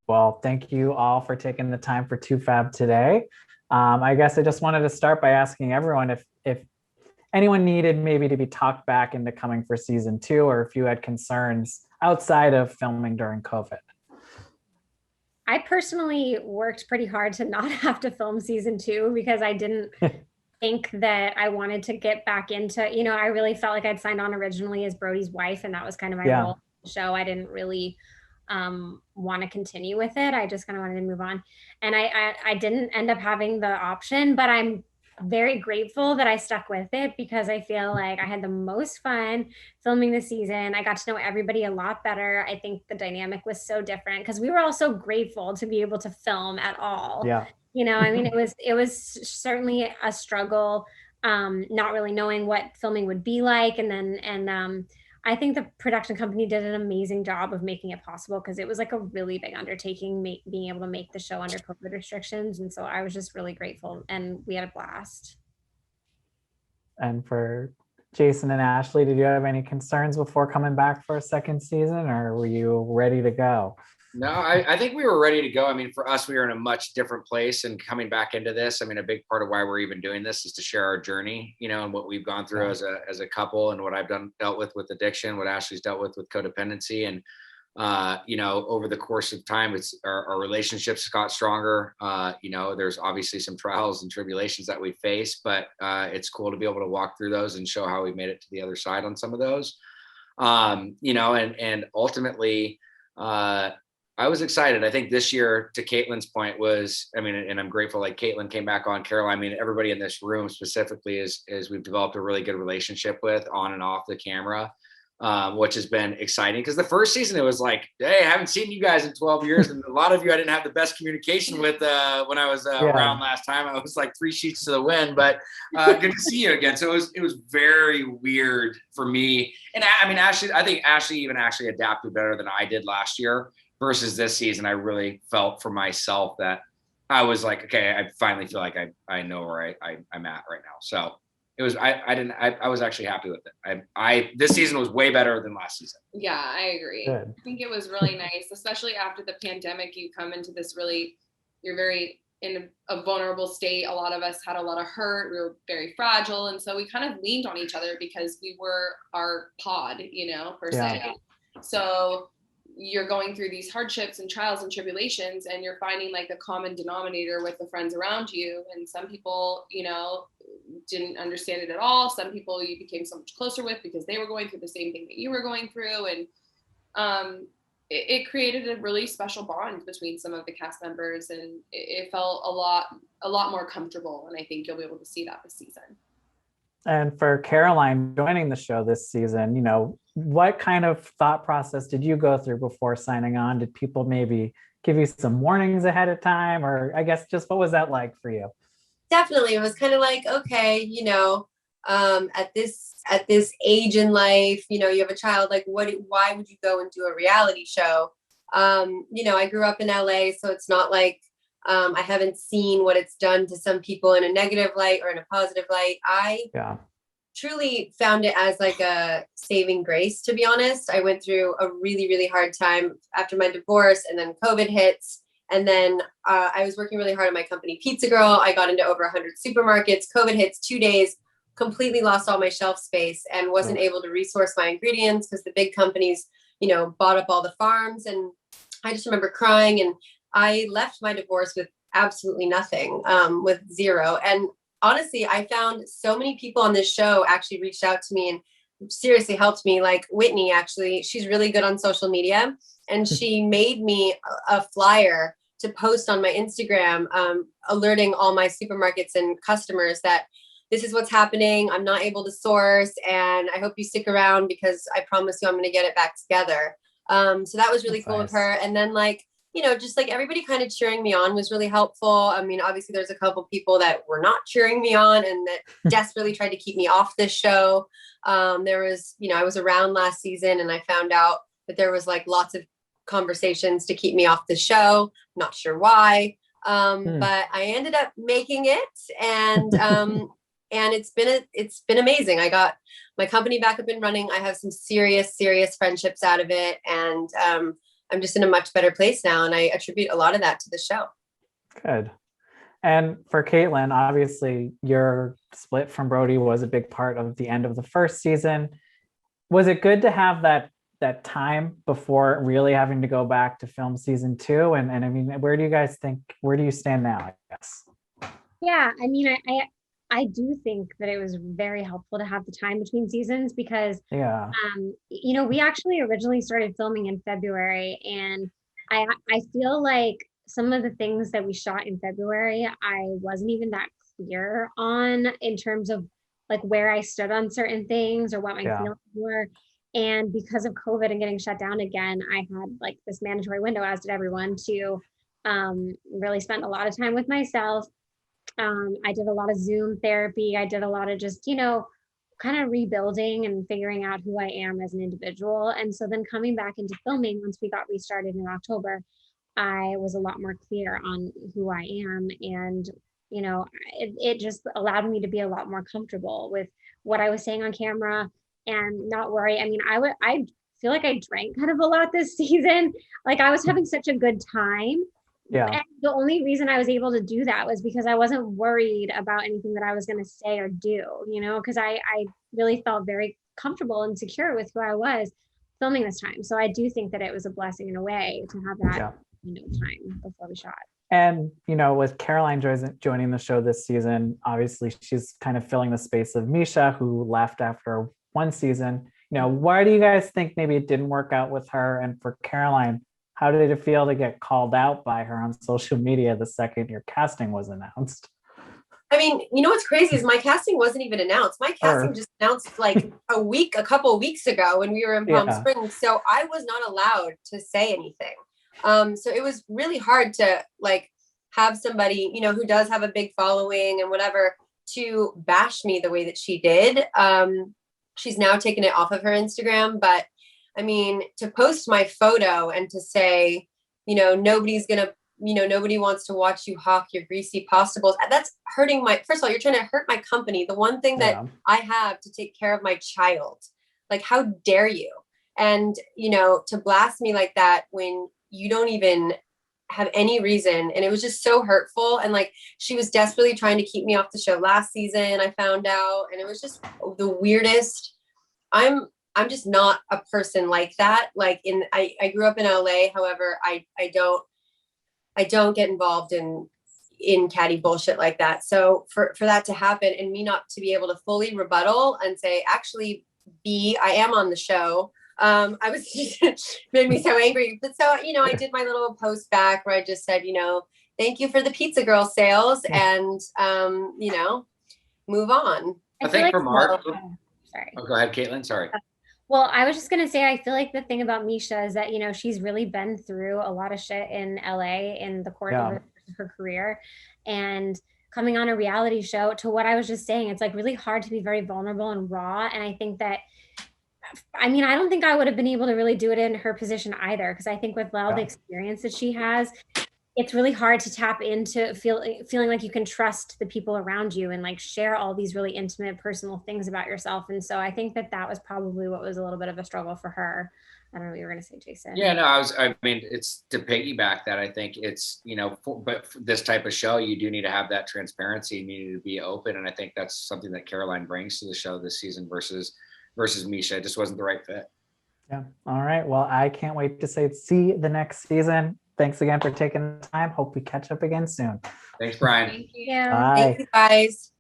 Well, thank you all for taking the time for toofab today. I guess I just wanted to start by asking everyone if anyone needed maybe to be talked back into coming for season two, or if you had concerns outside of filming during COVID. I personally worked pretty hard to not have to film season two because I didn't think that I wanted to get back into, I really felt like I'd signed on originally as Brody's wife, and that was kind of my role Yeah. in the show. I didn't really want to continue with it. I just kind of wanted to move on. And I didn't end up having the option, but I'm very grateful that I stuck with it because I feel like I had the most fun filming the season. I got to know everybody a lot better. I think the dynamic was so different because we were all so grateful to be able to film at all. Yeah. I mean, it was certainly a struggle, not really knowing what filming would be like, and I think the production company did an amazing job of making it possible because it was like a really big undertaking, being able to make the show under COVID restrictions, and so I was just really grateful, and we had a blast. And for Jason and Ashley, did you have any concerns before coming back for a second season, or were you ready to go? No, I think we were ready to go. I mean, for us, we were in a much different place, and coming back into this, I mean, a big part of why we're even doing this is to share our journey, and what we've gone through Yeah. as a couple, and what I've dealt with addiction, what Ashley's dealt with codependency, and over the course of time, it's our relationships got stronger. There's obviously some trials and tribulations that we face, but it's cool to be able to walk through those and show how we made it to the other side on some of those. And ultimately, I was excited. I think this year, to Kaitlyn's point, I mean, and I'm grateful like Kaitlynn came back on. Carol, I mean, everybody in this room specifically is we've developed a really good relationship with on and off the camera, which has been exciting. Because the first season, it was like, hey, I haven't seen you guys in 12 years. And a lot of you I didn't have the best communication with when I was around last time. I was like 3 sheets to the wind, but good to see you again. So it was very weird for me. And I mean, I think Ashley even actually adapted better than I did last year. Versus this season, I really felt for myself that I was like, okay, I finally feel like I know where I'm at right now. So it was I was actually happy with it. This season was way better than last season. Yeah, I agree. Good. I think it was really nice, especially after the pandemic. You come into this you're very in a vulnerable state. A lot of us had a lot of hurt. We were very fragile, and so we kind of leaned on each other because we were our pod, per se. Yeah. So you're going through these hardships and trials and tribulations, and you're finding like the common denominator with the friends around you. And some people, didn't understand it at all. Some people you became so much closer with because they were going through the same thing that you were going through. And it created a really special bond between some of the cast members, and it felt a lot more comfortable. And I think you'll be able to see that this season. And for Caroline joining the show this season, what kind of thought process did you go through before signing on? Did people maybe give you some warnings ahead of time? Or I guess just what was that like for you? Definitely. It was kind of like, okay, at this age in life, you have a child, like why would you go and do a reality show? I grew up in LA, so it's not like I haven't seen what it's done to some people in a negative light or in a positive light. I truly found it as like a saving grace, to be honest. I went through a really, really hard time after my divorce, and then COVID hits. And then I was working really hard on my company, Pizza Girl. I got into over 100 supermarkets. COVID hits 2 days, completely lost all my shelf space and wasn't able to resource my ingredients because the big companies, bought up all the farms. And I just remember crying, and I left my divorce with absolutely nothing, with zero. And honestly, I found so many people on this show actually reached out to me and seriously helped me. Like Whitney, actually, she's really good on social media, and she made me a flyer to post on my Instagram, alerting all my supermarkets and customers that this is what's happening. I'm not able to source, and I hope you stick around because I promise you I'm going to get it back together. So that was really cool of her. And then just like everybody kind of cheering me on was really helpful. I mean, obviously there's a couple people that were not cheering me on and that desperately tried to keep me off this show. There was, I was around last season, and I found out that there was like lots of conversations to keep me off the show. Not sure why. But I ended up making it, and and it's been amazing. I got my company back up and running. I have some serious friendships out of it, and I'm just in a much better place now. And I attribute a lot of that to the show. Good. And for Kaitlynn, obviously your split from Brody was a big part of the end of the first season. Was it good to have that time before really having to go back to film season 2? And I mean, where do you stand now, I guess? Yeah, I mean, I do think that it was very helpful to have the time between seasons because, Yeah. we actually originally started filming in February, and I feel like some of the things that we shot in February, I wasn't even that clear on in terms of like where I stood on certain things or what my feelings were. And because of COVID and getting shut down again, I had like this mandatory window, as did everyone, to really spend a lot of time with myself. I did a lot of Zoom therapy. I did a lot of just, kind of rebuilding and figuring out who I am as an individual. And so then coming back into filming, once we got restarted in October, I was a lot more clear on who I am. And, it just allowed me to be a lot more comfortable with what I was saying on camera and not worry. I mean, I feel like I drank kind of a lot this season. Like I was having such a good time. Yeah. And the only reason I was able to do that was because I wasn't worried about anything that I was going to say or do, because I really felt very comfortable and secure with who I was filming this time. So I do think that it was a blessing in a way to have that, time before we shot. And, with Caroline joining the show this season, obviously she's kind of filling the space of Mischa, who left after one season. Why do you guys think maybe it didn't work out with her? And for Caroline, how did it feel to get called out by her on social media the second your casting was announced? I mean, what's crazy is my casting wasn't even announced. My casting just announced like a couple of weeks ago when we were in Palm Springs. So I was not allowed to say anything. So it was really hard to like have somebody, who does have a big following and whatever, to bash me the way that she did. She's now taken it off of her Instagram, but I mean, to post my photo and to say, nobody wants to watch you hawk your greasy pasta bowls. That's hurting first of all, you're trying to hurt my company. The one thing that I have to take care of my child. Like, how dare you? And, to blast me like that when you don't even have any reason. And it was just so hurtful. And like, she was desperately trying to keep me off the show last season, I found out. And it was just the weirdest. I'm just not a person like that. Like I grew up in LA. However, I don't get involved in catty bullshit like that. So for that to happen and me not to be able to fully rebuttal and say, actually, I am on the show. I was made me so angry. But so, I did my little post back where I just said, thank you for the pizza girl sales and, move on. I think from our, sorry. Oh, go ahead, Kaitlynn. Sorry. Well, I was just going to say, I feel like the thing about Mischa is that, she's really been through a lot of shit in LA in the course of her career. And coming on a reality show, to what I was just saying, it's like really hard to be very vulnerable and raw. And I think that, I don't think I would have been able to really do it in her position either. Because I think with all the experience that she has, it's really hard to tap into feeling like you can trust the people around you and like share all these really intimate personal things about yourself. And so I think that was probably what was a little bit of a struggle for her. I don't know what you were going to say, Jason. Yeah, no, it's to piggyback that. I think it's, but for this type of show, you do need to have that transparency and you need to be open. And I think that's something that Caroline brings to the show this season versus Mischa. It just wasn't the right fit. Yeah. All right. Well, I can't wait to see the next season. Thanks again for taking the time. Hope we catch up again soon. Thanks, Brian. Thank you. Bye. Thank you, guys.